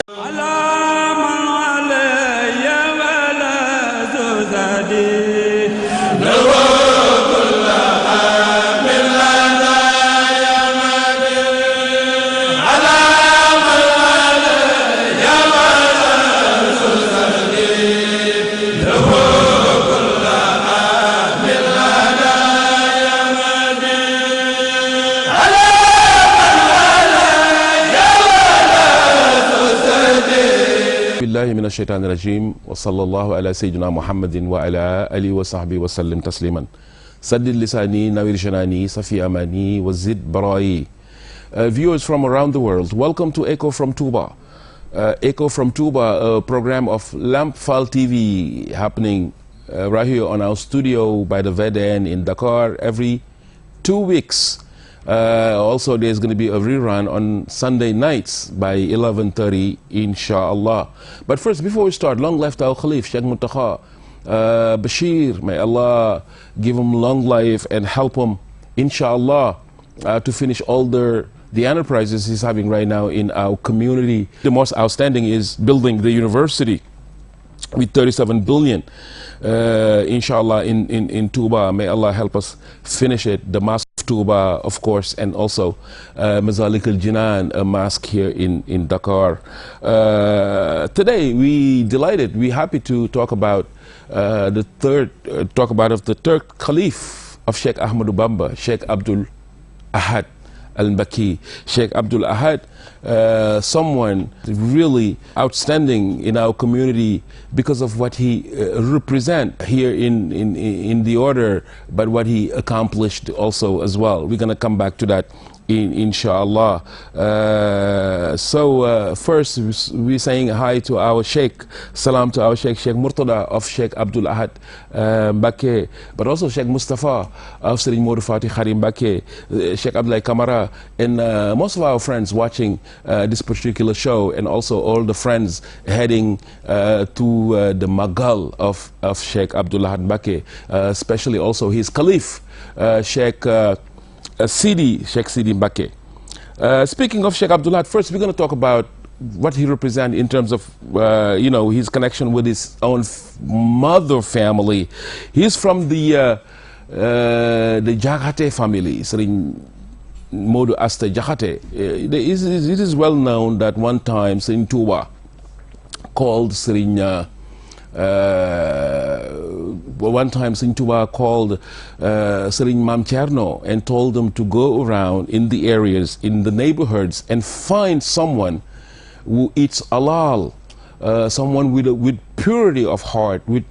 من الشيطان الرجيم وصلى الله على سيدنا محمد وعلى آله وصحبه وسلم تسليما سدد لساني نوير جناني صفي أماني وزد برائي. Viewers from around the world, welcome to Echo from TOUBA. Echo from TOUBA, a program of S.Fallou TV happening right here on our studio by the VDN in Dakar every 2 weeks. Also, there's going to be a rerun on Sunday nights by 11:30, inshallah. But first, before we start, long life to our Khalif, Sheikh Muntaqa Bashir. May Allah give him long life and help him, inshallah, to finish all the enterprises he's having right now in our community. The most outstanding is building the university with 37 billion, inshallah, in TOUBA. May Allah help us finish it. The mosque of TOUBA, of course, and also Mazalik al-Jinan, a mosque here in Dakar. Today, we're happy to talk about the third Caliph of Sheikh Ahmadu Bamba, Sheikh ABDUL AHAD al-MBACKE. Sheikh ABDUL AHAD, someone really outstanding in our community because of what he represents here in the order, but what he accomplished also as well. We're going to come back to that inshallah. First we're saying hi to our Sheikh, salam to our Sheikh Murtada of Sheikh ABDUL AHAD MBACKE, but also Sheikh Mustafa of Serigne Modou Fati Khari MBACKE, Sheikh Abdoulaye Kamara, and most of our friends watching this particular show, and also all the friends heading to the Magal of Sheikh ABDUL AHAD MBACKE, especially also his Caliph, Sheikh Sidi MBACKE. Speaking of Sheikh ABDUL AHAD, first we're going to talk about what he represents in terms of his connection with his own mother family. He's from the Jakhate family, Serigne Modou Asta Jakhate. It is well known that one time Serigne TOUBA called Serigne Serigne Mam Thierno and told them to go around in the areas, in the neighborhoods, and find someone who eats halal, someone with purity of heart, with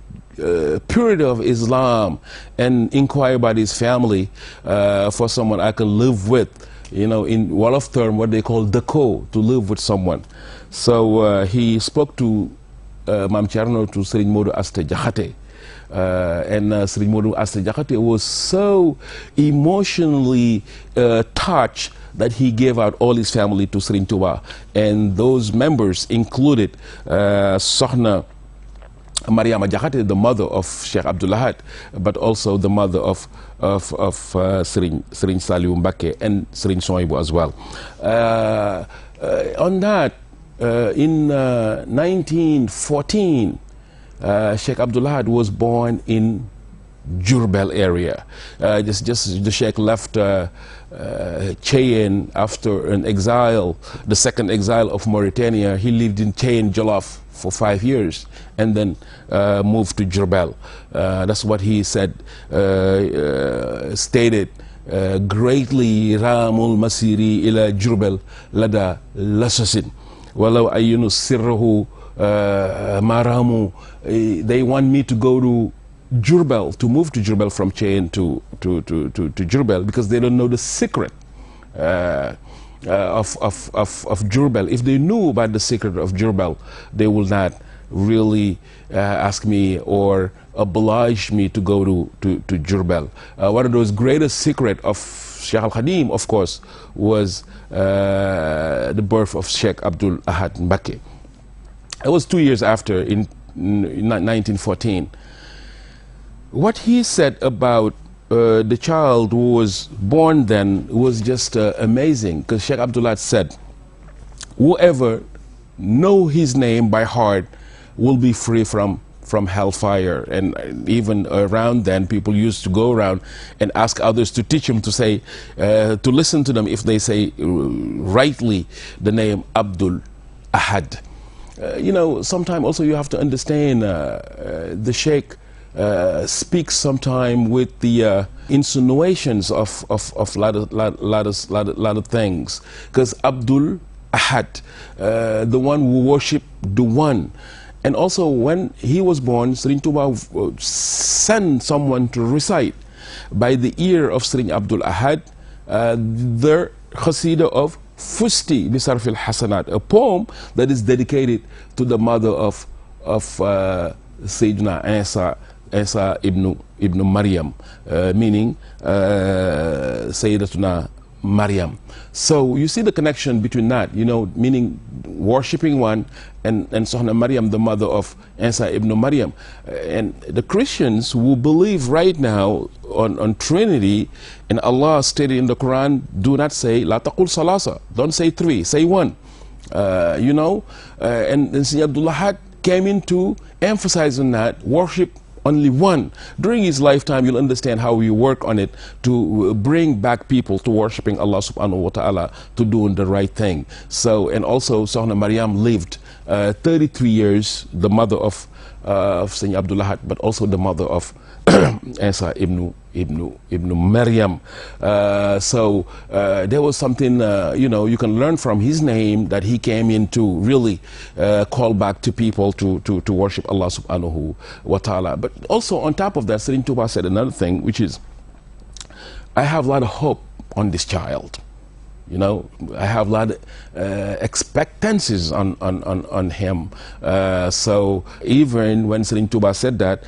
purity of Islam, and inquire about his family for someone I can live with. In Wolof term, what they call dako, to live with someone. So he spoke to Mam Thierno, to Serigne Modou Asta Jakhate, and Serigne Modou Asta Jakhate was so emotionally touched that he gave out all his family to Serigne TOUBA, and those members included Sokhna Mariama Jakhate, the mother of Sheikh ABDUL AHAD, but also the mother of Serigne S.Fallou MBACKE and Serigne Souhaïbou as well. On that, in 1914, Sheikh ABDUL AHAD was born in Diourbel area. The Sheikh left Cheyenne after an exile, the second exile of Mauritania. He lived in Cheyenne, Jolof for 5 years, and then moved to Diourbel. That's what he said, stated. Greatly ramul masiri ila Diourbel lada lasasin. Walau ayunu sirruhu maramu. They want me to go to Diourbel, to move to Diourbel from Cheyenne to Diourbel, because they don't know the secret of Diourbel. If they knew about the secret of Diourbel, they will not really ask me or oblige me to go to Diourbel. One of those greatest secret of Sheikh Al-Khadim, of course, was the birth of Sheikh ABDUL AHAD MBACKE. It was 2 years after, in 1914. What he said about the child who was born then was just amazing, because Sheikh ABDUL AHAD said, whoever know his name by heart will be free from hellfire. And even around then, people used to go around and ask others to teach them to say, to listen to them if they say rightly the name Abdul Ahad. You know, sometimes also you have to understand the Sheikh speaks sometime with the insinuations of lot of things, because Abdul Ahad, the one who worship the one. And also when he was born, Serigne Touba sent someone to recite by the ear of Serigne Abdul Ahad the Qasida of Fusti Bisarfil Hasanat, a poem that is dedicated to the mother of Sayyidina Isa ibn Maryam, meaning Sayyidatuna Maryam. So you see the connection between that, you know, meaning worshipping one, and Sohna Maryam, the mother of Isa ibn Maryam. And the Christians who believe right now on Trinity, and Allah stated in the Quran, do not say La taqul salasa, don't say three, say one. You know, and Sayyid Abdul Ahad came in to emphasize on that, worship only one. During his lifetime, you'll understand how we work on it to bring back people to worshiping Allah subhanahu wa ta'ala, to doing the right thing. So, and also Sohna Maryam lived 33 years, the mother of Sayyid Abdul Ahad, but also the mother of Isa ibn Maryam. So there was something, you know, you can learn from his name, that he came in to really call back to people to worship Allah subhanahu wa ta'ala. But also on top of that, Serigne Touba said another thing, which is, I have a lot of hope on this child. You know, I have a lot of expectancies on him. So even when Serigne Touba said that,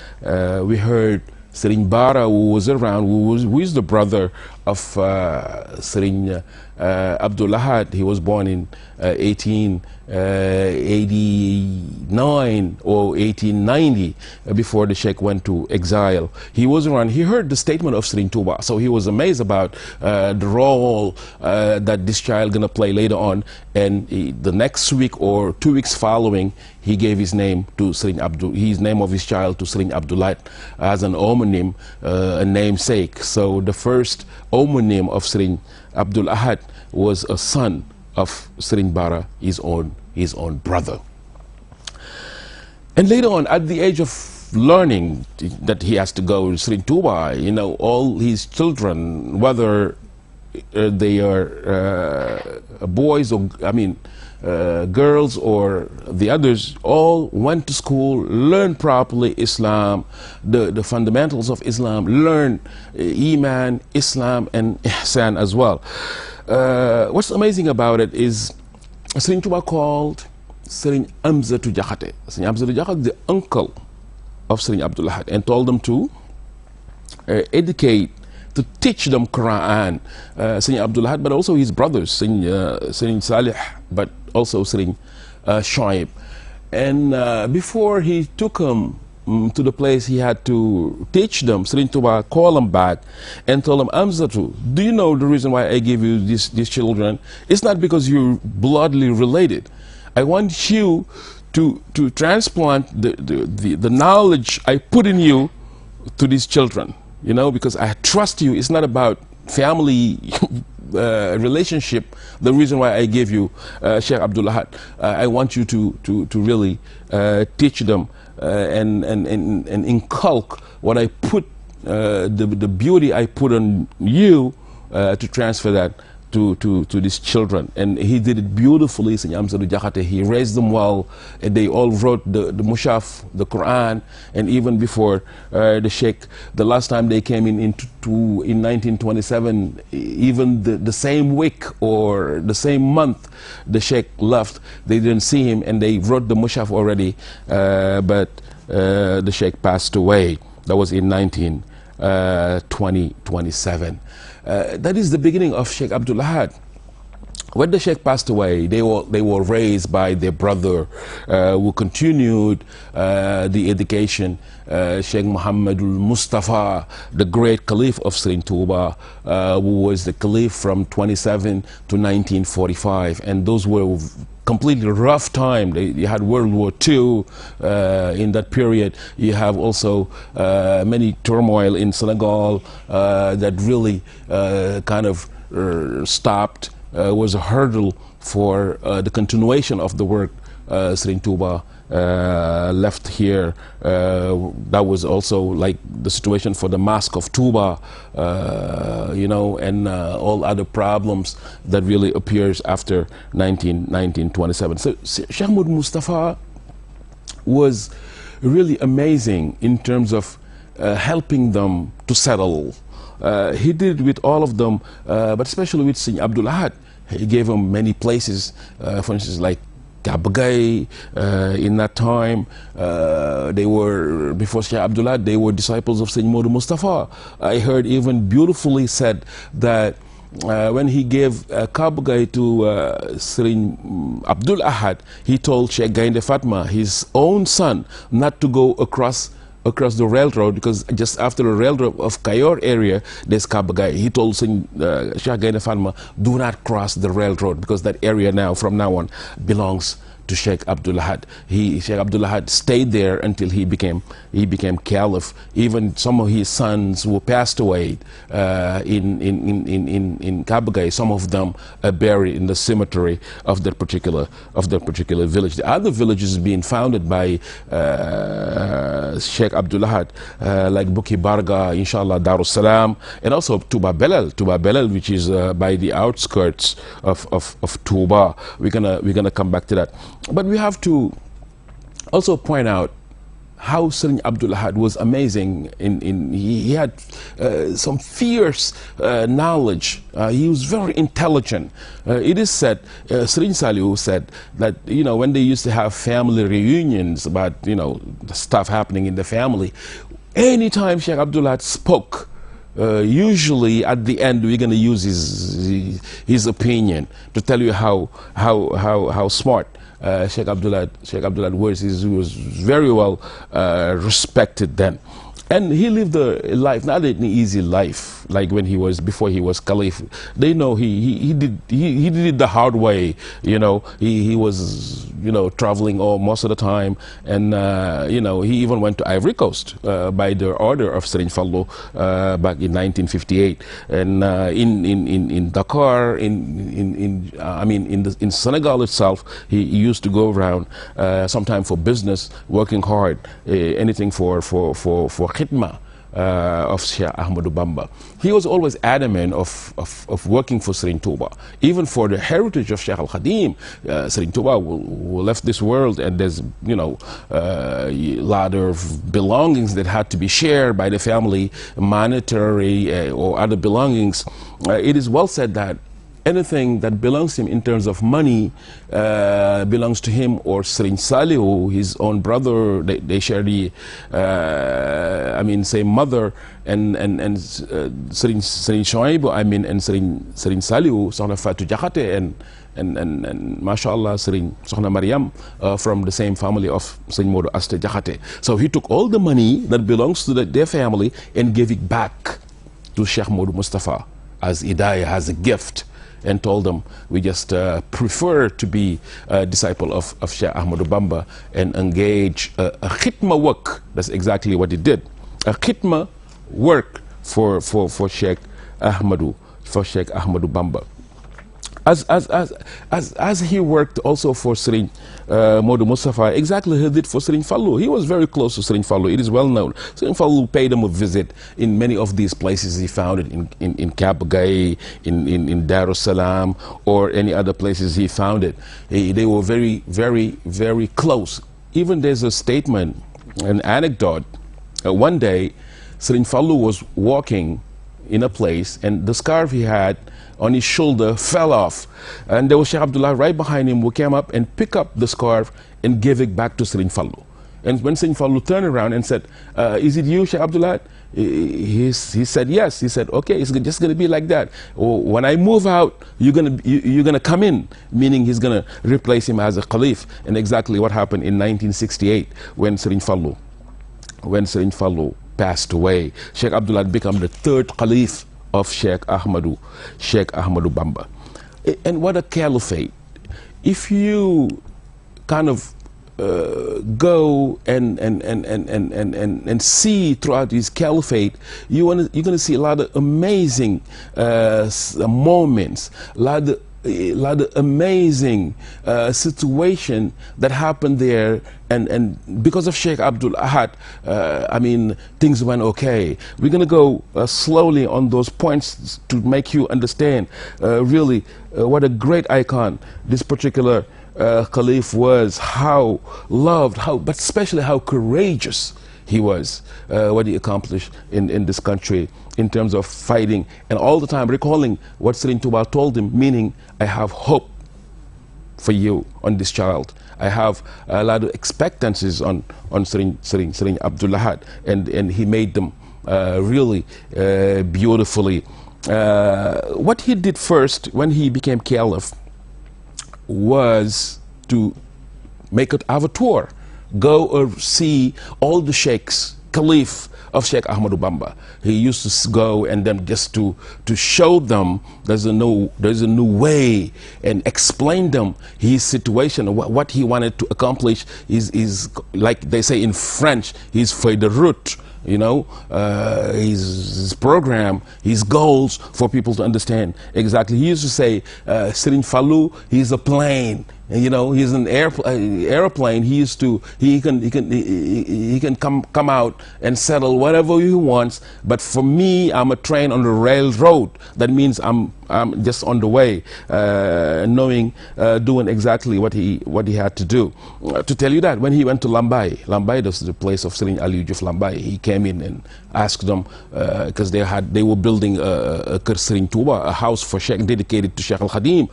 we heard Serigne Bara, who was around, who is the brother of Serigne Abdul Ahad. He was born in 1889 or 1890, before the Sheikh went to exile. He was around, he heard the statement of Serigne Touba, so he was amazed about the role that this child gonna play later on. And the next week or 2 weeks following, he gave his name to Serigne Abdul, his name of his child to Serigne Abdullah as an homonym, a namesake. So the first homonym of Serigne Abdul Ahad was a son of Serigne Bara, his own brother. And later on, at the age of learning that he has to go to Serigne Touba, you know, all his children, whether they are boys or, I mean, girls or the others, all went to school, learned properly Islam, the fundamentals of Islam, learned Iman, Islam, and Ihsan as well. What's amazing about it is Serigne Touba called Serigne Amzatou Diakhaté, Serigne Amzatou Diakhaté, the uncle of Serigne Abdul Ahad, and told them to educate, to teach them Quran, Serigne Abdul Ahad, but also his brothers, Serigne Salih, but also Serigne Shoaib. And before he took them to the place he had to teach them, Serigne Touba called them back and told them, Amzatou, do you know the reason why I gave you these children? It's not because you're bloodly related. I want you to transplant the knowledge I put in you to these children, you know, because I trust you. It's not about family relationship. The reason why I gave you Sheikh Abdul Ahad, I want you to really teach them and inculc what I put, the beauty I put on you, to transfer that to these children. And he did it beautifully, Serigne Amzatou Diakhaté. He raised them well, and they all wrote the Mushaf, the Quran. And even before the Sheikh, the last time they came in 1927, even the same week or the same month the Sheikh left, they didn't see him, and they wrote the Mushaf already, but the Sheikh passed away. That was in 2027. That is the beginning of Sheikh Abdul Ahad. When the Sheikh passed away, they were raised by their brother, who continued the education, Sheikh Muhammadul Mustafa, the great Caliph of Serigne Touba, who was the Caliph from 27 to 1945. And those were completely rough time. You had World War II in that period. You have also many turmoil in Senegal that really kind of stopped, was a hurdle for the continuation of the work Serigne Touba left here. That was also like the situation for the Mosque of Touba, you know, and all other problems that really appears after 1927. So Cheikh Modou Moustapha was really amazing in terms of helping them to settle. He did it with all of them, but especially with Serigne Abdoul Ahad. He gave them many places, for instance, like GAYE. In that time, they were, before Sheikh Abdoul Ahad, they were disciples of Serigne Modou Moustapha. I heard even beautifully said that when he gave GAYE to Serigne Abdoul Ahad, he told Sheikh Gaynde Fatma, his own son, not to go across the railroad, because just after the railroad of Kayor area, there's GAYE. He told Sheikh Gaynde Fatma, do not cross the railroad, because that area now, from now on, belongs to Sheikh Abdoul Ahad. Sheikh Abdoul Ahad stayed there until he became caliph. Even some of his sons who passed away in GAYE, some of them are buried in the cemetery of that particular village. The other villages being founded by Sheikh Abdoul Ahad, like Buki Barga, inshallah, Darussalam, and also TOUBA Belal, which is by the outskirts of TOUBA. We're gonna come back to that. But we have to also point out how Serigne Abdoul Ahad was amazing. He had some fierce knowledge. He was very intelligent. It is said, Serigne Saliou said that, you know, when they used to have family reunions about, you know, the stuff happening in the family, anytime Sheikh Abdoul Ahad spoke, usually at the end we're going to use his opinion to tell you how smart Sheikh Abdoul Ahad was. He was very well respected then, and he lived a life, not an easy life, like when before he was caliph. They know he did it the hard way. You know, he was, you know, traveling most of the time, and you know, he even went to Ivory Coast by the order of S.Fallou back in 1958, and in Dakar, in Senegal itself, he used to go around sometime for business, working hard, anything for khidmah of Sheikh Ahmadou Bamba. He was always adamant of working for Serigne Touba, even for the heritage of Sheikh Al Khadim. Serigne Touba will left this world, and there's, you know, a lot of belongings that had to be shared by the family, monetary or other belongings. It is well said that anything that belongs to him in terms of money belongs to him or Serigne Saliou, his own brother. They share the, same mother, and Serigne Chouaïbou, and Serigne Saliou, Sokhna Fatou Diakhaté, and mashallah Serigne Sokhna Mariam from the same family of Serigne Modou Asta Diakhaté. So he took all the money that belongs to their family and gave it back to Sheikh Modou Moustapha as Hidayah, as a gift, and told them, we just prefer to be a disciple of Sheikh Ahmadou Bamba and engage a khidmah work. That's exactly what he did. A khidmah work for Sheikh Ahmadou Bamba. As he worked also for Serigne Modou Moustapha, exactly he did for Serigne Fallou. He was very close to Serigne Fallou. It is well known. Serigne Fallou paid him a visit in many of these places he founded, in GAYE, in Darussalam, or any other places he founded. They were very, very, very close. Even there's a statement, an anecdote. One day, Serigne Fallou was walking in a place, and the scarf he had on his shoulder fell off, and there was Sheikh Abdullah right behind him, who came up and picked up the scarf and gave it back to Serigne Fallou. And when Serigne Fallou turned around and said, is it you, Sheikh Abdullah? He said yes. He said, okay, it's just going to be like that. When I move out, you're gonna come in, meaning he's going to replace him as a caliph. And exactly what happened in 1968 when Serigne Fallou passed away. Sheikh Abdullah became the third caliph of Sheikh Ahmadou Bamba. And what a caliphate. if you kind of go and see throughout his caliphate, you're going to see a lot of amazing moments, a lot of amazing situation that happened there, and because of Sheikh Abdul Ahad, I mean, things went okay. We're going to go slowly on those points to make you understand really what a great icon this particular Caliph was, how loved, but especially how courageous he was, what he accomplished in this country in terms of fighting, and all the time recalling what Serigne Touba told him, meaning, I have hope for you on this child. I have a lot of expectancies on Serigne Abdul Ahad, and he made them really beautifully. What he did first when he became Caliph was to have a tour, go or see all the sheikhs, Caliph of Sheikh Ahmadou Bamba. He used to go and then just to show them there's a new way, and explain them his situation, what he wanted to accomplish is like they say in French, his feuille de route, you know, his program, his goals, for people to understand exactly. He used to say, S.Fallou, he's a plane. And, you know, he's an airplane. He can come out and settle whatever he wants. But for me, I'm a train on the railroad. That means I'm just on the way, knowing, doing exactly what he had to do. To tell you that, when he went to Lambaye, was the place of Serigne Aliou Diouf Lambaye. He came in and asked them, because they were building a Kër Serigne Touba, a house for Sheikh dedicated to Sheikh Al Khadim.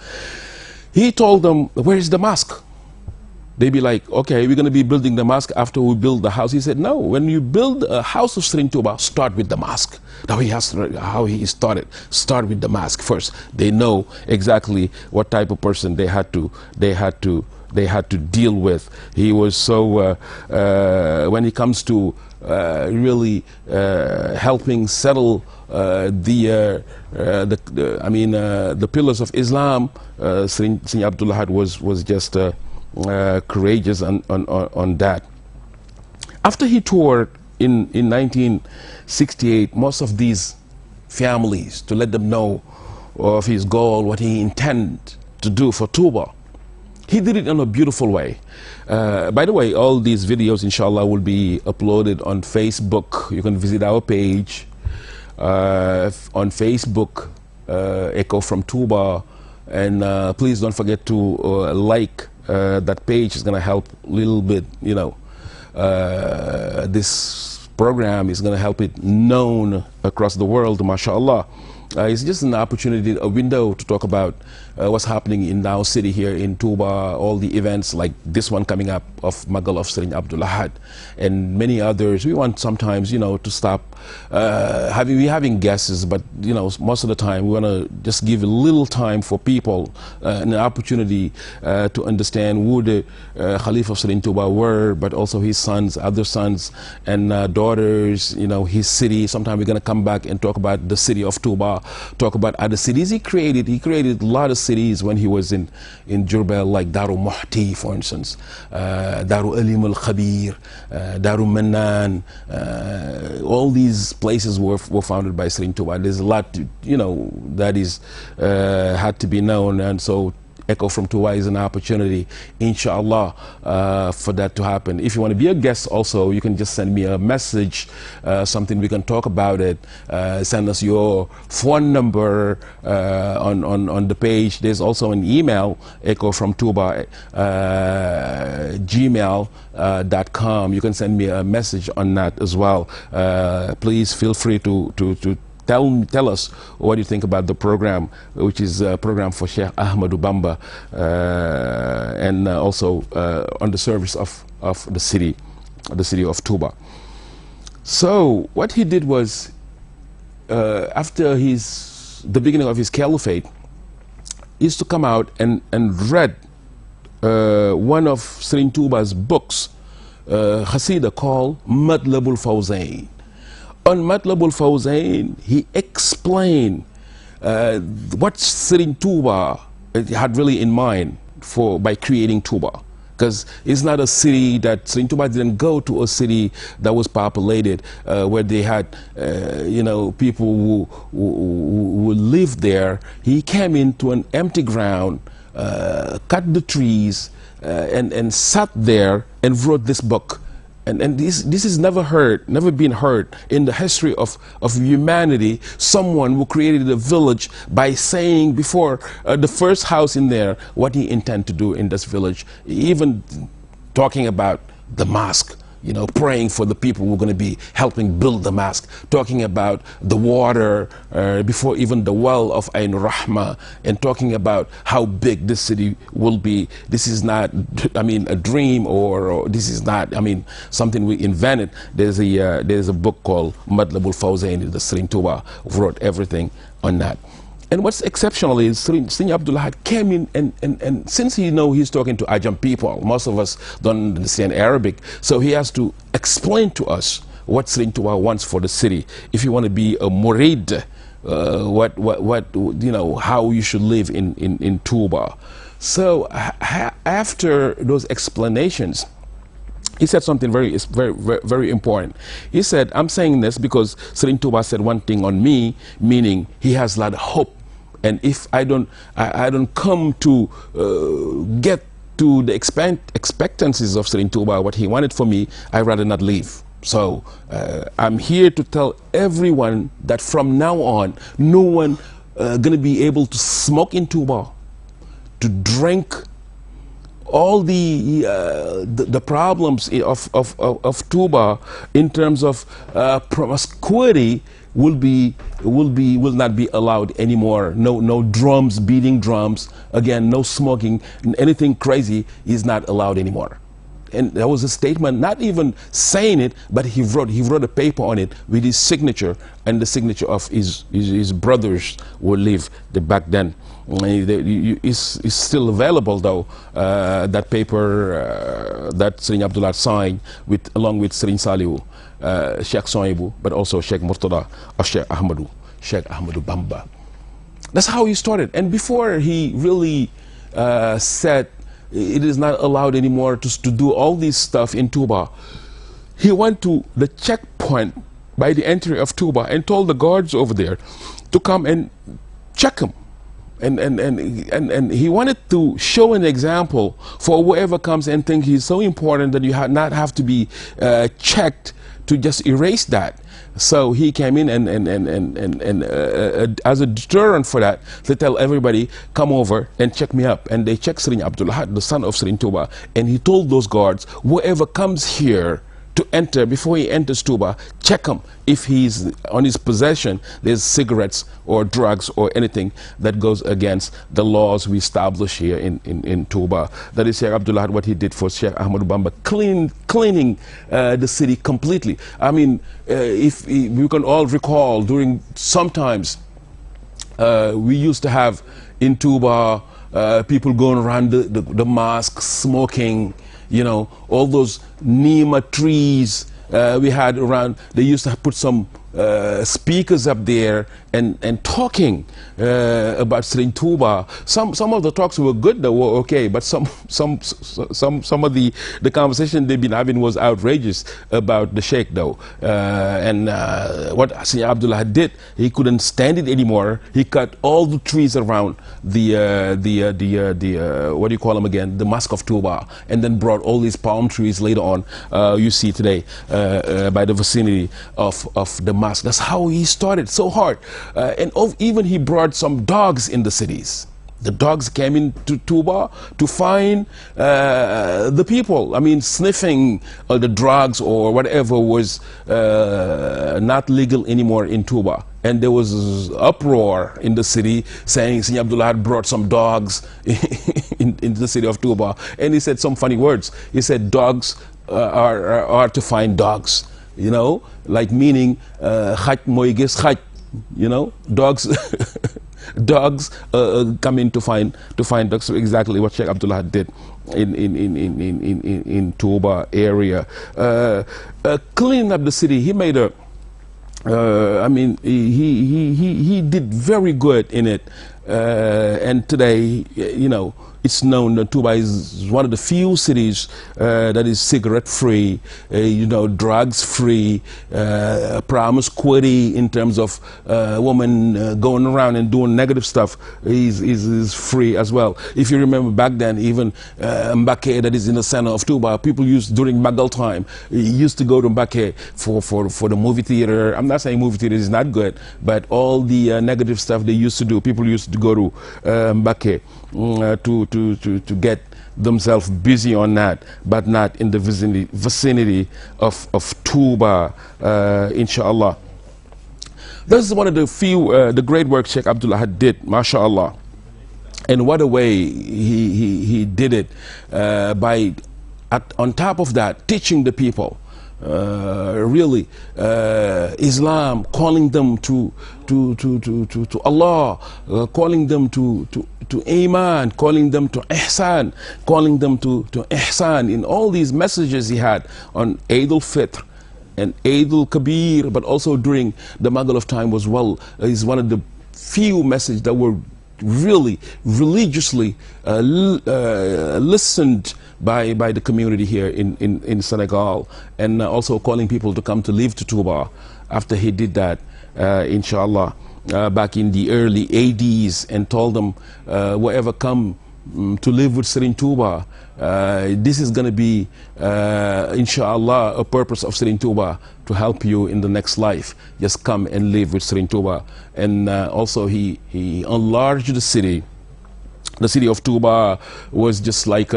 He told them, where is the mosque? They'd be like, okay, we're going to be building the mosque after we build the house. He said, no, when you build a house of Serigne Touba, start with the mosque. How he started. Start with the mosque first. They know exactly what type of person they had to deal with. He was so, when it comes to really helping settle the pillars of Islam, Serigne Abdul Ahad was just courageous on that. After he toured in 1968 most of these families to let them know of his goal, what he intended to do for TOUBA, he did it in a beautiful way. By the way, all these videos, inshallah, will be uploaded on Facebook. You can visit our page on Facebook, Echo from TOUBA, and please don't forget to like that page. Is going to help a little bit, you know. This program is going to help it known across the world, mashallah. It's just an opportunity, a window to talk about what's happening in our city here in TOUBA, all the events like this one coming up of Magal of Serigne Abdul Ahad and many others. We want sometimes, you know, to stop having guests, but you know, most of the time we want to just give a little time for people, an opportunity to understand who the Caliph of Serigne Touba were, but also his sons, other sons and daughters, you know, his city. Sometimes we're going to come back and talk about the city of TOUBA, talk about other cities he created. He created a lot of cities when he was in Jurbel, like Daru Muhti, for instance, Daru Alim al Khabir, Daru Mannan. All these places were founded by Serigne Touba. There's a lot, you know, that is had to be known, and so Echo from TOUBA is an opportunity, inshallah, for that to happen. If you want to be a guest also, you can just send me a message, something we can talk about it. Send us your phone number on the page. There's also an email, Echo from TOUBA, gmail.com. You can send me a message on that as well. Please feel free to tell us what you think about the program, which is a program for Sheikh Ahmadou Bamba, and also on the service of the city of TOUBA. So what he did was, after the beginning of his caliphate, is to come out and read one of Serigne Touba's books, Khasida, called Matlabul Fawzain. On Matlabul Fawzain, he explained what Serigne Touba had really in mind by creating TOUBA, because it's not a city that TOUBA didn't go to a city that was populated where they had people who lived there. He came into an empty ground, cut the trees, and sat there and wrote this book. And this is never been heard in the history of humanity. Someone who created a village by saying before the first house in there what he intended to do in this village, even talking about the mosque, praying for the people who are going to be helping build the mosque, talking about the water before even the well of Ain Rahma, and talking about how big this city will be. This is not, a dream, or this is not, something we invented. There's a book called Madlabul Fawzain, the Serigne Touba wrote everything on that. And what's exceptional is Serigne Abdul Ahad came in, and since he's talking to Ajam people, most of us don't understand Arabic, so he has to explain to us what Serigne Touba wants for the city. If you want to be a murid, how you should live in Touba. So after those explanations, he said something very important. He said, I'm saying this because Serigne Touba said one thing on me, meaning he has a lot of hope. And if I don't come to get to the expectancies of Serigne Touba, what he wanted for me, I'd rather not leave. So I'm here to tell everyone that from now on, no one gonna be able to smoke in Touba, to drink. All the problems of Touba in terms of promiscuity will not be allowed anymore. No drums, beating drums. Again, no smoking. Anything crazy is not allowed anymore. And that was a statement, not even saying it, but he wrote a paper on it with his signature and the signature of his brothers who lived back then. It's still available though, that paper that Serigne Abdul Ahad signed along with Serigne Saliou, Sheikh Sohaibou, but also Sheikh Murtada, or Sheikh Ahmadou Bamba. That's how he started. And before he really said it is not allowed anymore to do all this stuff in Touba, he went to the checkpoint by the entry of Touba and told the guards over there to come and check him. And he wanted to show an example for whoever comes and think he's so important that you not have to be checked to just erase that. So he came in and as a deterrent for that, to tell everybody, come over and check me up. And they checked Serigne Abdul Ahad, the son of Serigne Touba, and he told those guards, whoever comes here to enter, before he enters Touba, check him. If he's on his possession, there's cigarettes or drugs or anything that goes against the laws we establish here in Touba. That is Sheikh Abdul Ahad, what he did for Sheikh Ahmadou Bamba, cleaning the city completely. If we can all recall, during sometimes we used to have in Touba people going around the mosque smoking, all those Nima trees we had around. They used to put some speakers up there and talking about Serigne Touba. Some of the talks were good, though, were okay, but some of the conversation they've been having was outrageous about the Sheikh, though. What Serigne Abdul Ahad did, he couldn't stand it anymore. He cut all the trees around the what do you call them again, the Mosque of Touba, and then brought all these palm trees later on, you see today, by the vicinity of the mosque. That's how he started so hard. Even he brought some dogs in the cities. The dogs came into Touba to find the people. Sniffing the drugs or whatever was not legal anymore in Touba. And there was uproar in the city saying Serigne Abdul Ahad brought some dogs into the city of Touba. And he said some funny words. He said dogs are to find dogs. Like meaning xaj moy gis xaj, dogs dogs come in to find dogs. So exactly what Sheikh Abdul Ahad did in Touba area, cleaning up the city. He made a he did very good in it, and today, it's known that TOUBA is one of the few cities that is cigarette-free, drugs-free, promiscuity in terms of women going around and doing negative stuff is free as well. If you remember back then, even MBACKE, that is in the center of TOUBA, people used during Magal time used to go to MBACKE for the movie theater. I'm not saying movie theater is not good, but all the negative stuff they used to do, people used to go to MBACKE to get themselves busy on that, but not in the vicinity of TOUBA, inshallah. This is one of the few, the great work Sheikh ABDUL had did, mashallah. And what a way he did it, on top of that, teaching the people, really, Islam, calling them to Allah, calling them to Iman, calling them to Ihsan, calling them to Ihsan, in all these messages he had on Eidul Fitr and Eidul Kabir, but also during the Maghrib of time was is one of the few messages that were really religiously listened by the community here in Senegal, and also calling people to come to live to TOUBA after he did that, inshallah, back in the early 80s, and told them, whoever come to live with Serigne TOUBA, this is going to be, inshallah, a purpose of Serigne TOUBA to help you in the next life. Just come and live with Serigne TOUBA. And also he enlarged the city. The city of TOUBA was just like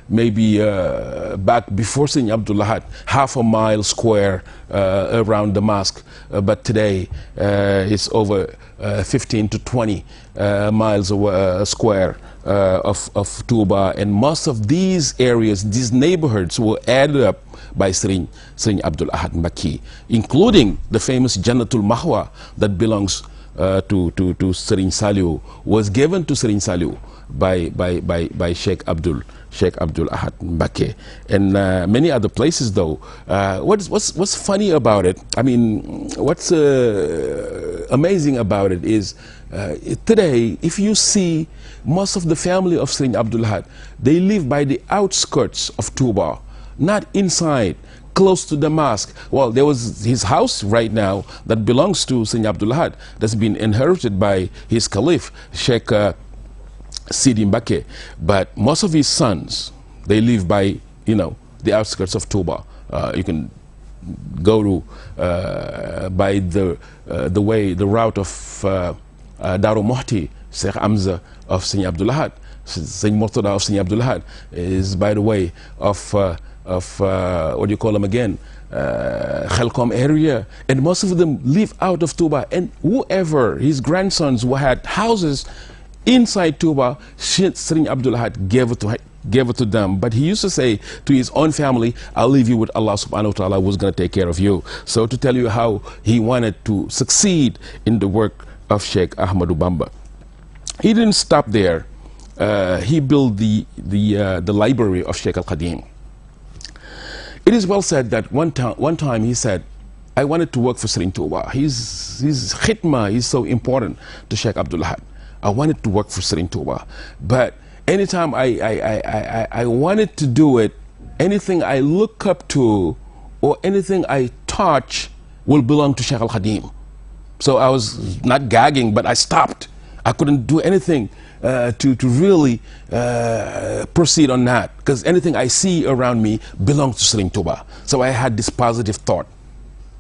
maybe back before Serigne ABDUL had half a mile square around the mosque, but today it's over 15 to 20 miles square of TOUBA, and most of these areas, these neighborhoods, were added up by Serigne Abdul Ahad Mbaki, including the famous Jannatul Mahwa that belongs to Serigne Saliou, was given to Serigne Saliou by Sheikh Abdul Ahad Mbaki, and many other places. Though, what's funny about it? I mean, what's amazing about it is today, if you see most of the family of Serigne Abdul Ahad, they live by the outskirts of TOUBA, not inside, close to the mosque. Well, there was his house right now that belongs to Serigne Abdul Ahad, that's been inherited by his caliph, Sheikh Sidi Mbake, but most of his sons, they live by, the outskirts of TOUBA. You can go to by the route of Daru Mohti, Sheikh Hamza of Serigne Abdul Ahad, Serigne Murtada of Serigne Abdul Ahad is by the way of what do you call them again? Khelkom area, and most of them live out of TOUBA. And whoever his grandsons who had houses inside TOUBA, Serigne Abdul Ahad gave it to them. But he used to say to his own family, I'll leave you with Allah subhanahu wa ta'ala, who's going to take care of you. So to tell you how he wanted to succeed in the work of Sheikh Ahmadou Bamba. He didn't stop there. He built the library of Sheikh Al-Qadim. It is well said that one time he said, I wanted to work for Serigne TOUBA. His khidmah is so important to Sheikh Abdul Ahad. I wanted to work for Serigne TOUBA, but anytime I wanted to do it, anything I look up to or anything I touch will belong to Sheikh Al-Qadim. So I was not gagging, but I stopped. I couldn't do anything to really proceed on that, because anything I see around me belongs to Serigne TOUBA. So I had this positive thought,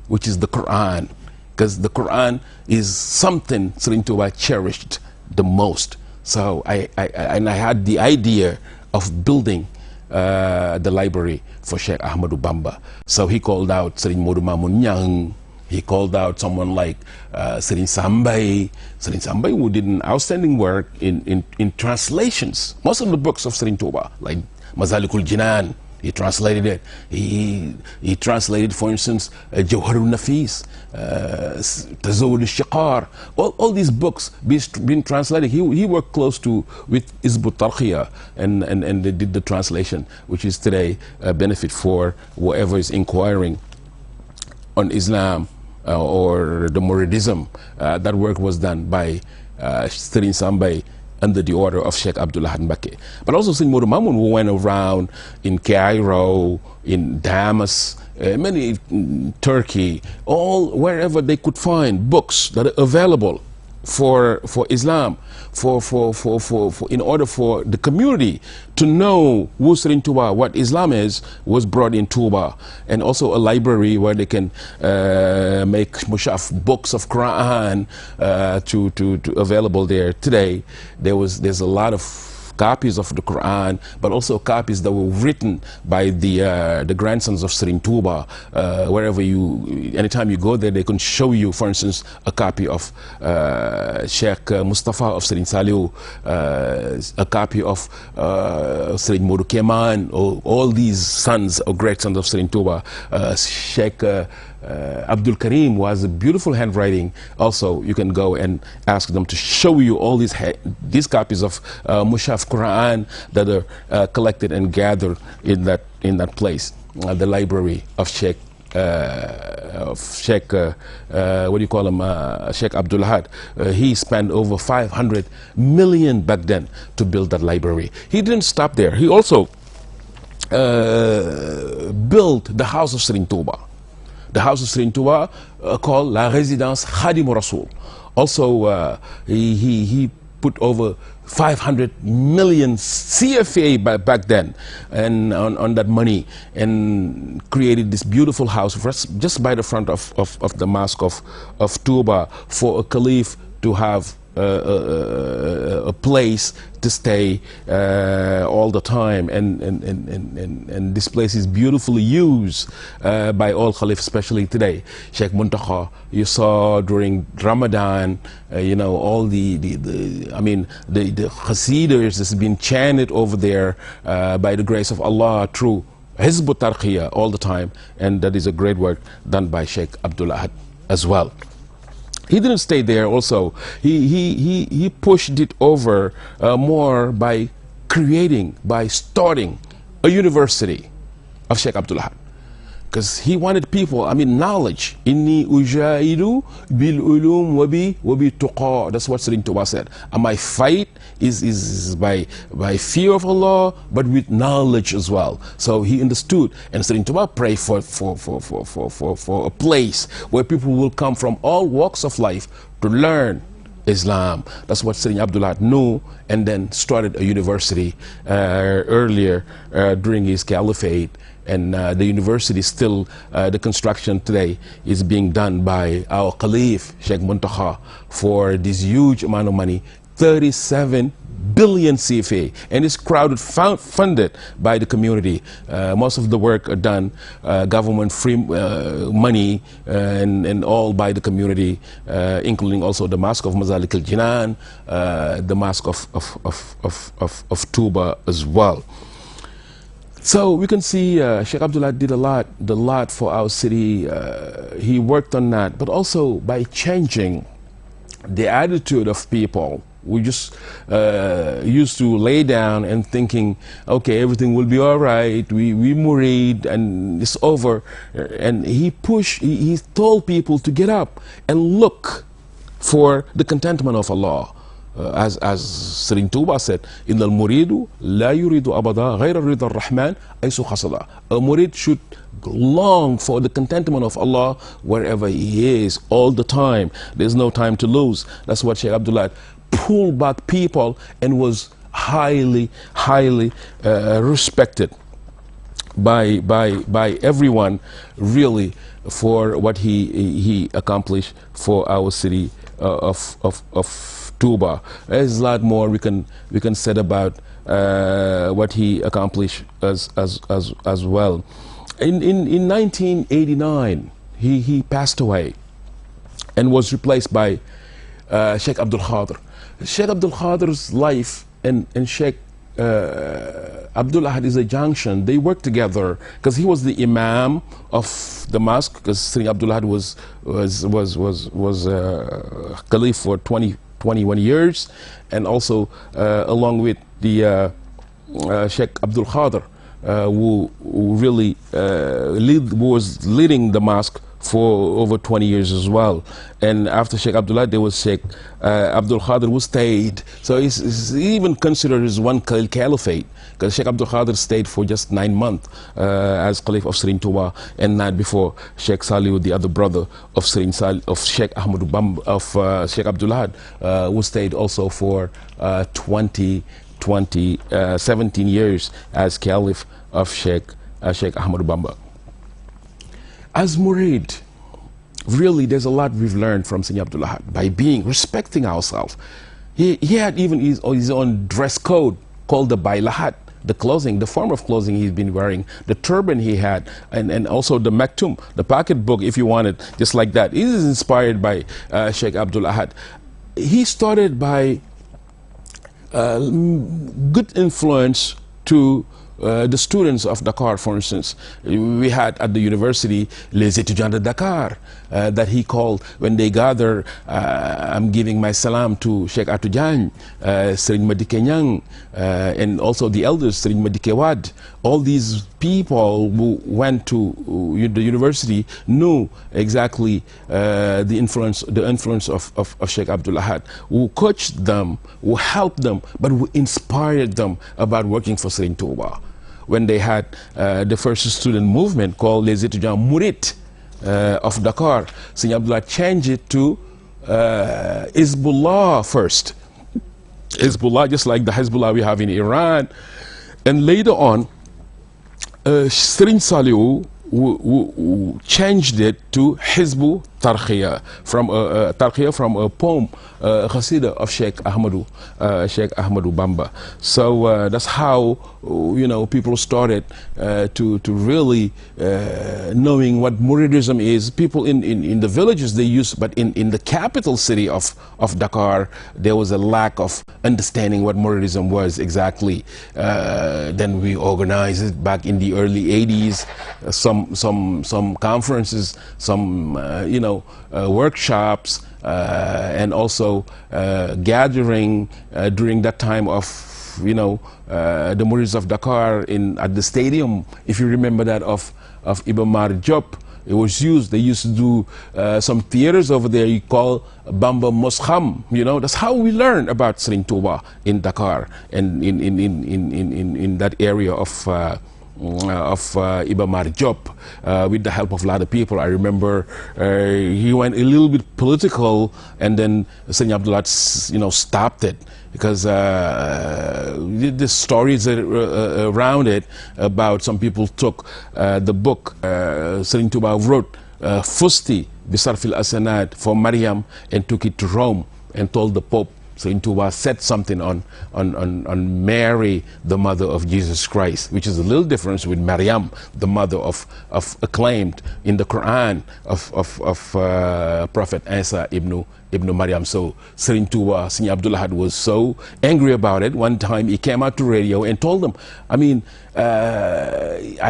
which is the Quran, because the Quran is something Serigne TOUBA cherished the most. So I had the idea of building the library for Sheikh Ahmadou Bamba. So he called out Serigne Modou Mamoun Niang. He called out someone like Serigne Sambay. Serigne Sambay, who did an outstanding work in translations. Most of the books of Serigne TOUBA, like Mazalikul Jinan, he translated it. He translated, for instance, Jawharun Nafis, Tazawwud al-Shiqar. All these books been translated. He worked close with Hizb ut-Tarqiyyah, and they did the translation, which is today a benefit for whoever is inquiring on Islam or the Muridism. That work was done by Serigne Sambay under the order of Sheikh Abdul Ahad MBACKE. But also Sëñ Modou Mamoun, who went around in Cairo, in Damas, many Turkey, all wherever they could find books that are available for Islam, in order for the community to know who Serigne Touba, what Islam is, was brought in TOUBA, and also a library where they can make mushaf books of Quran to available there. Today there's a lot of copies of the Quran, but also copies that were written by the grandsons of Serigne Touba. Wherever anytime you go there, they can show you, for instance, a copy of Sheikh Mustafa of Serigne S.Fallou, a copy of Serigne Modou Keman, all these sons or great sons of Serigne Touba. Sheikh Abdul Karim was a beautiful handwriting. Also, you can go and ask them to show you all these copies of Mushaf Quran that are collected and gathered in that place, the library of Sheikh. Sheikh Abdul Ahad. He spent over 500 million back then to build that library. He didn't stop there. He also built the house of Serigne Touba. The house of Serigne Touba called La Résidence Khadim Rasoul. Also, he put over 500 million CFA back then, and on that money, and created this beautiful house just by the front of the mosque of TOUBA, for a caliph to have a place to stay all the time, and this place is beautifully used by all caliphs, especially today. Sheikh Muntakha, you saw during Ramadan, you know, all the Hasidas has been chanted over there by the grace of Allah through Hizb Tarqiyah all the time, and that is a great work done by Sheikh Abdul Ahad as well. He didn't stay there. Also, he pushed it over more by starting a university of Sheikh Abdul Ahad, because he wanted people, knowledge. Inni ujahidu bil ulum wa bi tuqa. That's what Serigne Touba said. And my fight is by fear of Allah, but with knowledge as well. So he understood, and Serigne Touba prayed for a place where people will come from all walks of life to learn Islam. That's what Serigne Abdul Ahad knew, and then started a university earlier during his caliphate. And the university still, the construction today is being done by our Caliph, Sheikh Muntakha, for this huge amount of money, 37 billion CFA, and it's funded by the community. Most of the work are done, government free money, and all by the community, including also the Mosque of Mazalik al-Jinan, the Mosque of TOUBA as well. So we can see Sheikh Abdul Ahad did a lot for our city. He worked on that, but also by changing the attitude of people. We just used to lay down and thinking, okay, everything will be all right. We murid and it's over. And he told people to get up and look for the contentment of Allah. As Serigne Touba said, إِنَّ الْمُرِيدُ لَا يُرِيدُ أَبَدًا غَيْرَ رِضَى الرَّحْمَنِ أَيْسُ خَصَدًا. A murid should long for the contentment of Allah wherever he is, all the time. There's no time to lose. That's what Sheikh Abdul Ahad pulled back people and was highly respected by everyone, really, for what he accomplished for our city of TOUBA. There's a lot more we can say about what he accomplished as well. In 1989, he passed away and was replaced by Sheikh Abdul Khadir. Sheikh Abdul Khadir's life and Sheikh Abdul Ahad is a junction. They worked together because he was the imam of the mosque, because Serigne Abdul Ahad was caliph for 21 years, and also along with the Sheikh Abdul Khadir, who really was leading the mosque for over 20 years as well. And after Sheikh Abdullah, there was Sheikh Abdul Qadir who stayed. So it's even considered as one caliphate, because Sheikh Abdul Qadir stayed for just 9 months as Caliph of Serigne Touba, and not before Sheikh S.Fallou, the other brother of Sheikh Ahmadou Bamba, of Sheikh Abdullah, who stayed also for 17 years as Caliph of Sheikh Ahmadou Bamba. As Murid, really there's a lot we've learned from Serigne Abdullah by respecting ourselves. He had even his own dress code called the Bailahat, the clothing, the form of clothing he's been wearing, the turban he had, and also the maktum, the pocketbook, if you want it, just like that. It is inspired by Sheikh Abdul Ahad. He started by good influence to the students of Dakar, for instance. We had at the university les étudiants de Dakar that he called when they gather. I'm giving my salam to Sheikh Atou Diagne, Serigne Madické Niang, and also the elders, Serigne Madické Wade. All these people who went to the university knew exactly the influence of Sheikh Abdul Ahad, who coached them, who helped them, but who inspired them about working for Serigne Touba. When they had the first student movement called les étudiants Mourides of Dakar, Serigne Abdullah changed it to Hezbollah first. Hezbollah, just like the Hezbollah we have in Iran. And later on, Serigne Saliou who changed it to Hizbu Tarqiya, from a poem, Qasida of Sheikh Ahmadou Bamba. So that's how people started to really knowing what Muridism is. People in the villages they used, but in the capital city of Dakar, there was a lack of understanding what Muridism was exactly. Then we organized it back in the early 80s, some conferences, some workshops, and also gathering during that time of the Murids of Dakar at the stadium, if you remember that, of Iba Mar Diop. It was used. They used to do some theaters over there you call Bamba Moskham. That's how we learned about Serigne Touba in Dakar and in that area of Iba Mar Diop, with the help of a lot of people. I remember he went a little bit political, and then Serigne Abdullah stopped it, because the stories around it about some people took the book Serigne Touba wrote, Fusti Bisarfil Asanad, for Maryam, and took it to Rome and told the Pope. Serigne Touba said something on Mary, the mother of Jesus Christ, which is a little difference with Maryam, the mother of acclaimed in the Quran of Prophet Isa ibn Maryam. So Serigne Touba, Serigne Abdul Ahad was so angry about it. One time he came out to radio and told them, I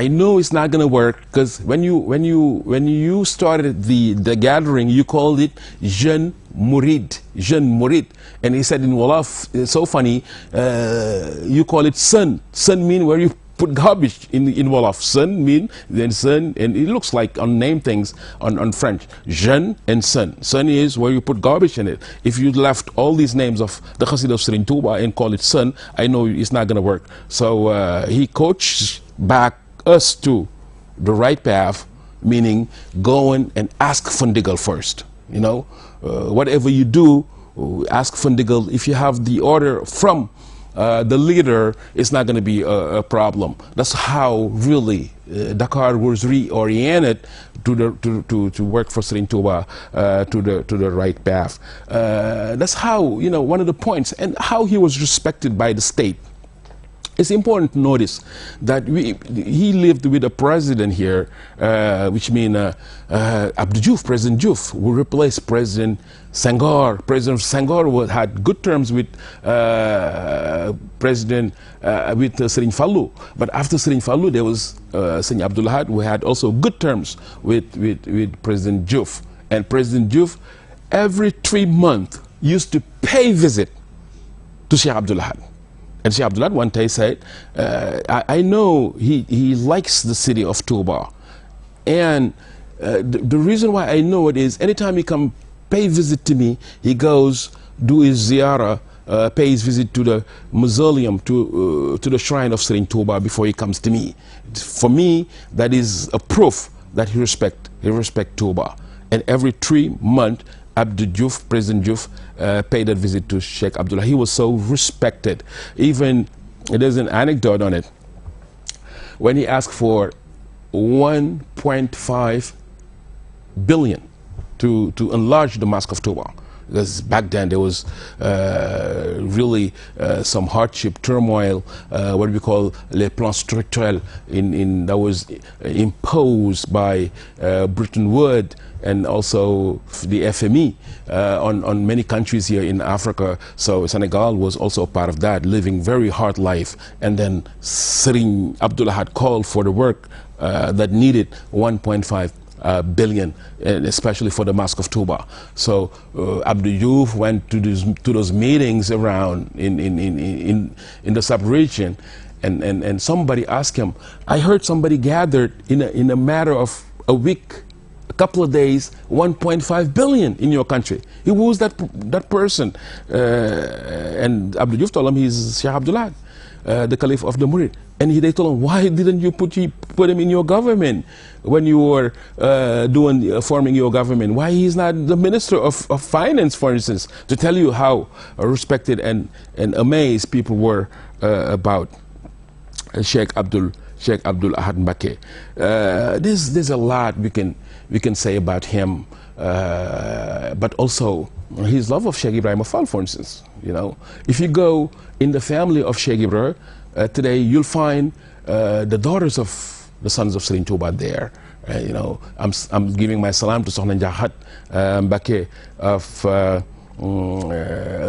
know it's not going to work, because when you started the gathering, you called it Jeune Murid, and he said in Wolof, it's so funny, you call it sun. Sun mean where you put garbage in Wolof. Sun mean then sun, and it looks like unnamed things on French. Jeune and sun. Sun is where you put garbage in it. If you left all these names of the Qasida of Serigne Touba and call it sun, I know it's not going to work. So he coached back us to the right path, meaning go in and ask Fundigal first. Whatever you do, ask Fundigal. If you have the order from the leader, it's not going to be a problem. That's how really Dakar was reoriented to work for Serigne Touba to the right path. That's how, one of the points, and how he was respected by the state. It's important to notice that he lived with a president here, which means ABDUL, President Diouf, who replaced President Senghor. President Senghor had good terms with Serigne Fallou. But after Serigne Fallou, there was Serigne Abdul Ahad, who had also good terms with President Diouf. And President Diouf, every 3 months, used to pay visit to Sheikh Abdul Ahad. And Sheikh Abdul Ahad one day said, I know he likes the city of Touba, and the reason why I know it is anytime he come pay visit to me, he goes do his ziyarah, pays visit to the mausoleum, to the shrine of Serigne Touba before he comes to me. For me, that is a proof that he respect Touba. And every 3 months, ABDUL, President Diouf, paid a visit to Sheikh Abdullah. He was so respected. Even, there's an anecdote on it. When he asked for 1.5 billion to enlarge the Mosque of Touba, because back then there was really some hardship, turmoil, what we call les plans structurels that was imposed by Bretton Woods and also the FME on many countries here in Africa. So Senegal was also a part of that, living very hard life. And then Serigne Abdullah had called for the work that needed 1.5 billion, especially for the Mosque of Touba. So ABDUL went to those meetings around in the sub-region, and somebody asked him, I heard somebody gathered in a matter of a week, a couple of days, 1.5 billion in your country. Who was that person? And ABDUL told him he's Sheikh Abdullah, the Caliph of the Murid. And they told him, why didn't you put him in your government when you were forming your government? Why he's not the Minister of Finance, for instance, to tell you how respected and amazed people were about Sheikh Abdul Ahad MBACKE. There's a lot we can say about him, but also his love of Sheikh Ibrahim Fall, for instance. You know, if you go in the family of Sheikh Ibrahim, today you'll find the daughters of the sons of Serigne Touba there. You know, I'm giving my salam to Sokhna Ndiakhat MBACKE of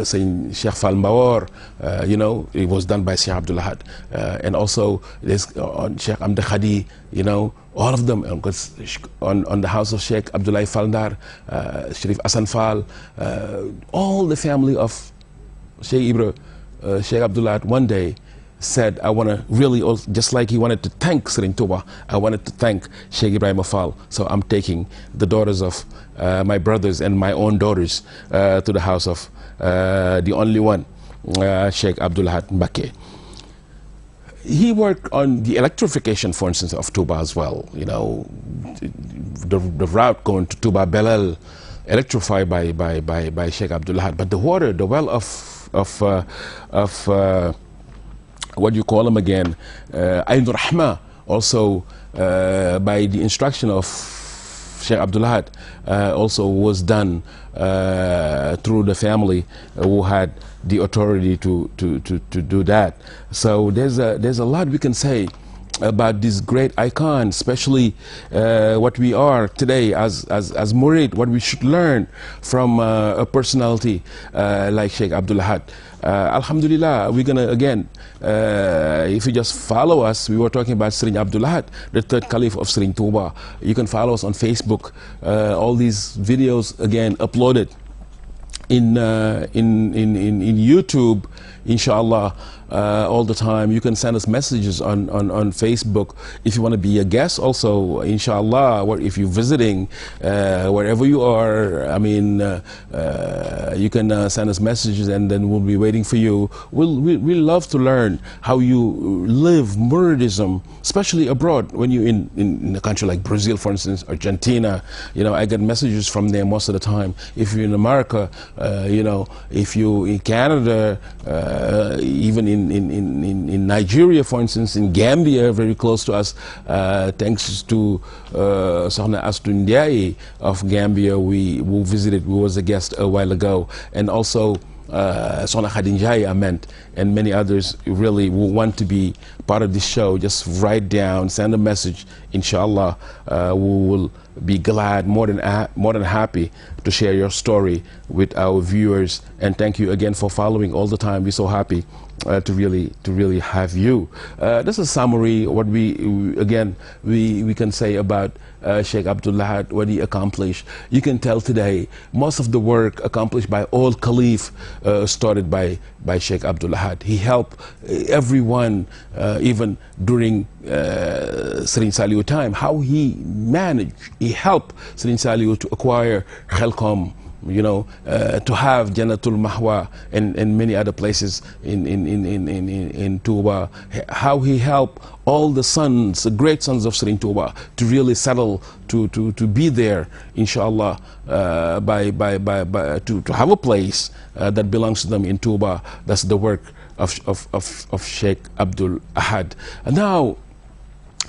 S.Fallou. You know, it was done by Sheikh Abdul Ahad, and also there's Sheikh Amd Khadi. You know, all of them. On the house of Sheikh Abdoulaye Faldar, Sharif Hassan Fall, all the family of Sheikh Sheikh Abdullah one day said, I want to really, just like he wanted to thank Serigne Touba, I wanted to thank Sheikh Ibrahim Fall. So I'm taking the daughters of my brothers and my own daughters to the house of the only one, Sheikh Abdul Ahad MBACKE. He worked on the electrification, for instance, of Touba as well. You know, the route going to Touba Belal, electrified by Sheikh Abdul Ahad. But the water, the well of what do you call them again, Ayn Rahma, also by the instruction of Sheikh Abdul Ahad, also was done through the family who had the authority to do that. So there's a lot we can say about this great icon, especially what we are today as Murid, what we should learn from a personality like Sheikh Abdul Ahad. Alhamdulillah, we're gonna again, if you just follow us, we were talking about Serigne Abdul Ahad, the third Caliph of Serigne Touba. You can follow us on Facebook. All these videos again uploaded in YouTube, inshallah, all the time. You can send us messages on Facebook if you want to be a guest also, inshallah, or if you're visiting wherever you are. I mean, you can send us messages and then we'll be waiting for you. We'll love to learn how you live Muridism, especially abroad, when you're in a country like Brazil, for instance, Argentina. You know, I get messages from them most of the time. If you're in America, you know, if you're in Canada, even in Nigeria, for instance, in Gambia, very close to us, thanks to Sokhna Astu Ndiaye of Gambia, who visited, who was a guest a while ago, and also Sokhna Khady Ndiaye, I meant, and many others really who want to be part of this show. Just write down, send a message. Inshallah, we will be glad, more than happy to share your story with our viewers. And thank you again for following all the time. We're so happy to really have you. That's a summary. What we can say about Sheikh Abdul Ahad, what he accomplished. You can tell today most of the work accomplished by all Caliph started by Sheikh Abdul Ahad. He helped everyone, even during Serigne Saliou time. How he managed, he helped Serigne Saliou to acquire Khelcom, you know, to have Jannatul Mahwa and many other places in TOUBA. How he helped all the sons, the great sons of Serigne Touba, to really settle, to be there, inshallah, to have a place that belongs to them in TOUBA. That's the work of Sheikh Abdul Ahad. And now,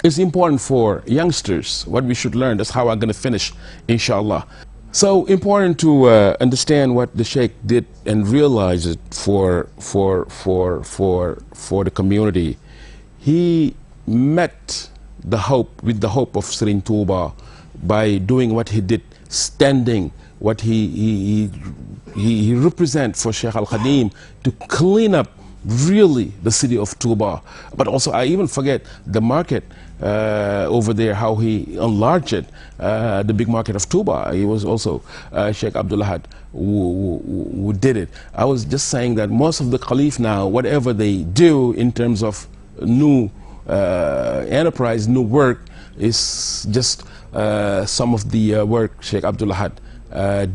it's important for youngsters, what we should learn. That's how I'm going to finish, inshallah. So important to understand what the Sheikh did and realize it for the community. He met the hope with the hope of Serigne Touba by doing what he did, standing what he represent for Sheikh Al Khadim to clean up really the city of TOUBA. But also, I even forget the market over there, how he enlarged it, the big market of TOUBA. He was also Sheikh Abdul Ahad who did it. I was just saying that most of the Caliph now, whatever they do in terms of new enterprise, new work, is just some of the work Sheikh Abdul Ahad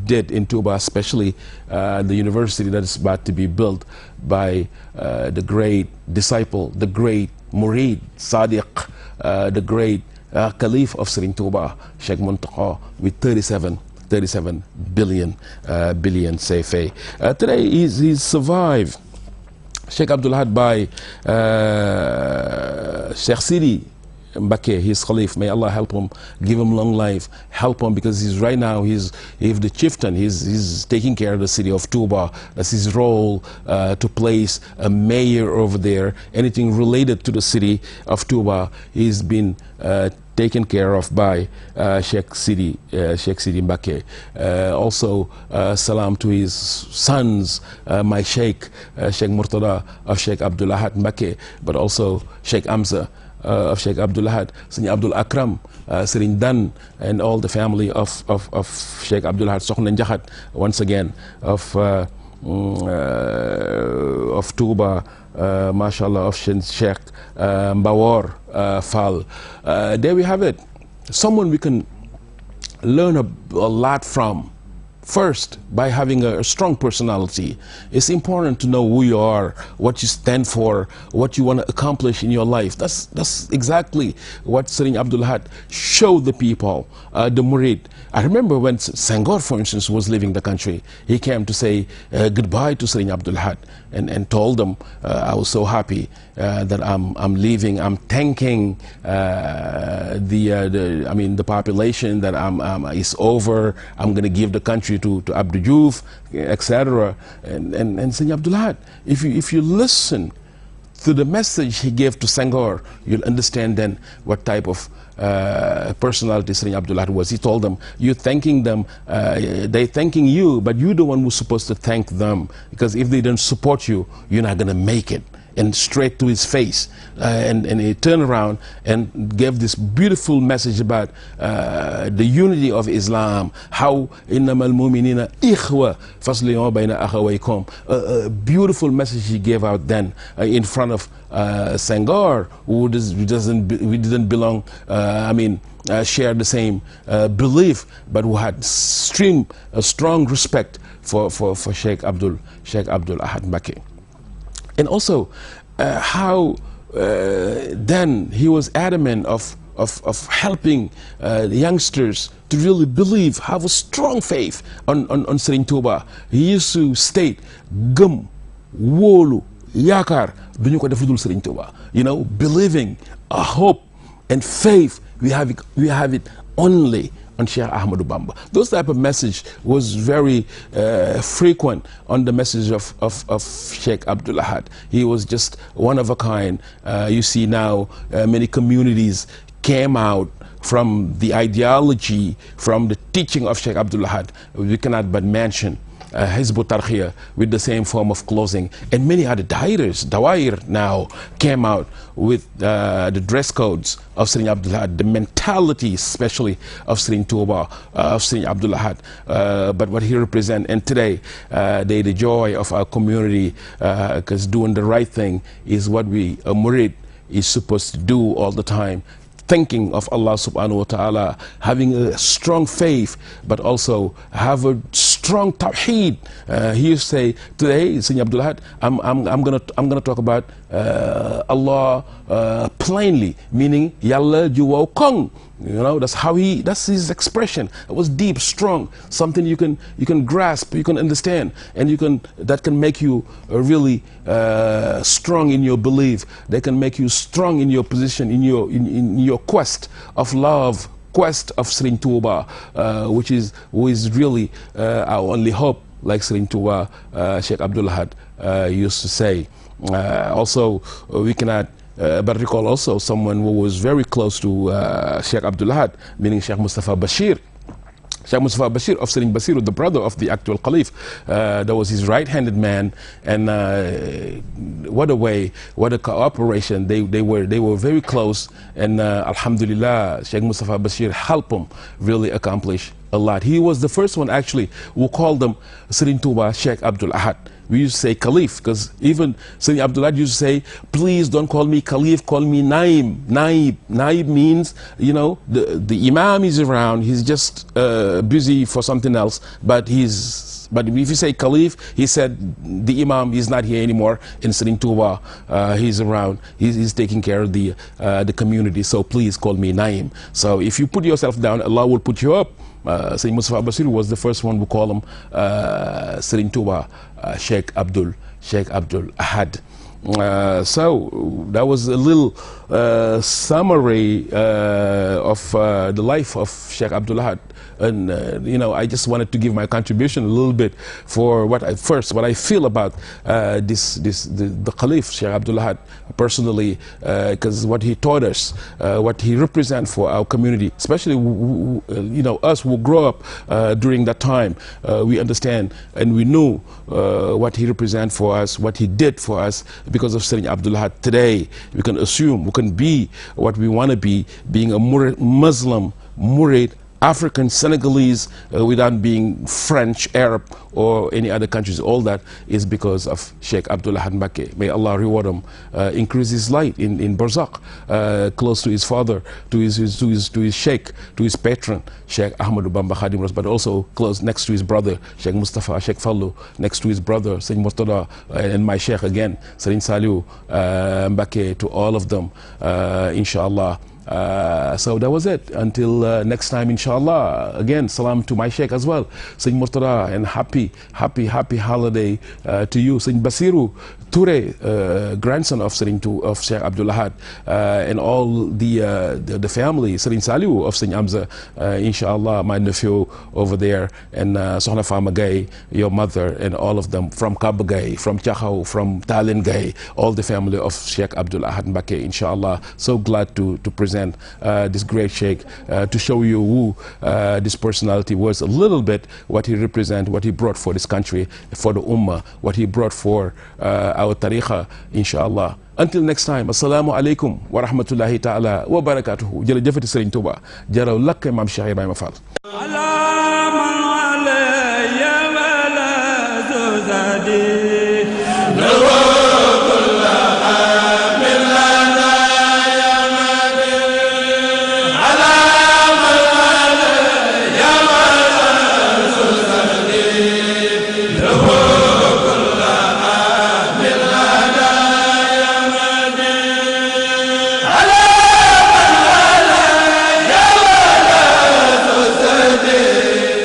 did in TOUBA, especially the university that is about to be built by the great disciple, the great Murid Sadiq, the great Caliph of Serigne Touba, Sheikh Muntaqa, with 37 billion CFA. Today he's survived, Sheikh Abdul Ahad, by Sheikh Sidi MBACKE, his Khalif. May Allah help him, give him long life, help him, because he's right now, he's the chieftain, he's taking care of the city of TOUBA. That's his role, to place a mayor over there. Anything related to the city of TOUBA, he's been taken care of by Sheikh Sidi MBACKE. Also, salam to his sons, my Sheikh, Sheikh Murtada of Sheikh Abdul Ahad MBACKE, but also Sheikh Amza of Sheikh Abdul Ahad, Serigne Abdul Akram, Serigne Dan, and all the family of Sheikh Abdul Ahad, Sokhna Njahat, once again, of TOUBA, mashallah, of Sheikh Mbawar Fall. There we have it. Someone we can learn a lot from. First, by having a strong personality. It's important to know who you are, what you stand for, what you want to accomplish in your life. That's exactly what Serigne Abdul Ahad showed the people, the Murid. I remember when Senghor, for instance, was leaving the country, he came to say goodbye to Serigne Abdul Ahad and told them, I was so happy that I'm leaving. I'm thanking the population that it's over. I'm going to give the country to ABDUL, etc. And Serigne Abdul Ahad, if you listen to the message he gave to Senghor, you'll understand then what type of personality Serigne Abdul Ahad was. He told them, you're thanking them, they're thanking you, but you're the one who's supposed to thank them, because if they don't support you, you're not going to make it. And straight to his face, and he turned around and gave this beautiful message about the unity of Islam, how innamal mu'minina ikhwa faslihu bayna akhawaykum. A beautiful message he gave out then in front of Senghor, who didn't belong, share the same belief, but who had a strong respect for Sheikh Abdul Ahad MBACKE. And also, how then he was adamant of helping the youngsters to really believe, have a strong faith on Serigne Touba. He used to state, gëm, wóolu, yaakaar, duñu ko def lu dul Serigne Touba. You know, believing, a hope and faith, we have it only on Sheikh Ahmadou Bamba. Those type of message was very frequent on the message of Sheikh Abdul Ahad. He was just one of a kind. You see now many communities came out from the ideology, from the teaching of Sheikh Abdul Ahad. We cannot but mention Hizb Tarqiyyah with the same form of clothing, and many other dawair now came out with the dress codes of Serigne Abdul Ahad, the mentality especially of Serigne TOUBA, of Serigne Abdul Ahad, but what he represents. And today, they the joy of our community, because doing the right thing is what we, a murid, is supposed to do all the time. Thinking of Allah subhanahu wa ta'ala, having a strong faith, but also have a strong tawheed. He used to say, today, Serigne Abdul Ahad, I'm gonna talk about Allah plainly, meaning Yalla Juwaw Kong. You know, that's his expression. It was deep, strong, something you can grasp, you can understand, and that can make you really strong in your belief. They can make you strong in your position, in your quest of love, quest of Serigne TOUBA, who is really our only hope, like Serigne TOUBA, Sheikh Abdul Ahad used to say. Also, we cannot but recall also someone who was very close to Sheikh Abdul Ahad, meaning Sheikh Mustafa Bashir. Sheikh Mustafa Bashir of Serigne Basiru, the brother of the actual Caliph. That was his right-handed man, and what a cooperation. They were very close, and Alhamdulillah, Sheikh Mustafa Bashir helped him really accomplish a lot. He was the first one actually who called them Serigne TOUBA Sheikh Abdul Ahad. We used to say Caliph, because even Serigne Abdul Ahad used to say, please don't call me Caliph, call me Naib. Naib means, you know, the Imam is around, he's just busy for something else, but if you say Caliph, he said the Imam is not here anymore in Serigne TOUBA, he's around, he's taking care of the community, so please call me Naim. So if you put yourself down, Allah will put you up. Serigne Mustafa Bashir was the first one who called him Serigne TOUBA Sheikh Abdul Ahad. So that was a little summary of the life of Sheikh Abdul Ahad, and you know, I just wanted to give my contribution a little bit for what I feel about the Caliph Sheikh Abdul Ahad personally, because what he taught us, what he represents for our community, especially you know, us who grow up during that time, we understand and we knew what he represents for us, what he did for us. Because of Serigne Abdul Ahad, today we can assume we can be what we want to be, being a Muslim, Murid, African, Senegalese, without being French, Arab, or any other countries. All that is because of Sheikh Abdul Ahad MBACKE. May Allah reward him, increase his light in Barzakh, close to his father, to his Sheikh, to his patron, Sheikh Ahmadu Bamba Khadim Rasul, but also close next to his brother, Sheikh Mustafa, S.Fallou, next to his brother, Serigne Murtada, and my Sheikh again, S.Fallou, MBACKE, to all of them, inshallah. So that was it. Until next time, inshallah. Again, salam to my Sheikh as well, Serigne Murtada, and happy holiday to you, Serigne Basiru Touré, grandson of Sheikh Abdul Ahad, and all the family, Serigne Saliou of Serigne Amza, inshallah, my nephew over there, and Sohna Fama Gaye, your mother, and all of them, from Kaba Gaye, from Chakhaw, from Talin Gaye, all the family of Sheikh Abdul Ahad MBACKE, inshallah. So glad to present this great Sheikh, to show you who this personality was, a little bit what he represents, what he brought for this country, for the Ummah, what he brought for our tariqa, inshallah. Until next time, assalamu alaikum wa rahmatullahi ta'ala wa barakatuhu. Jërëjëfati Serigne TOUBA, jaraw lakk Maam Cheikh Ibrahima Fall.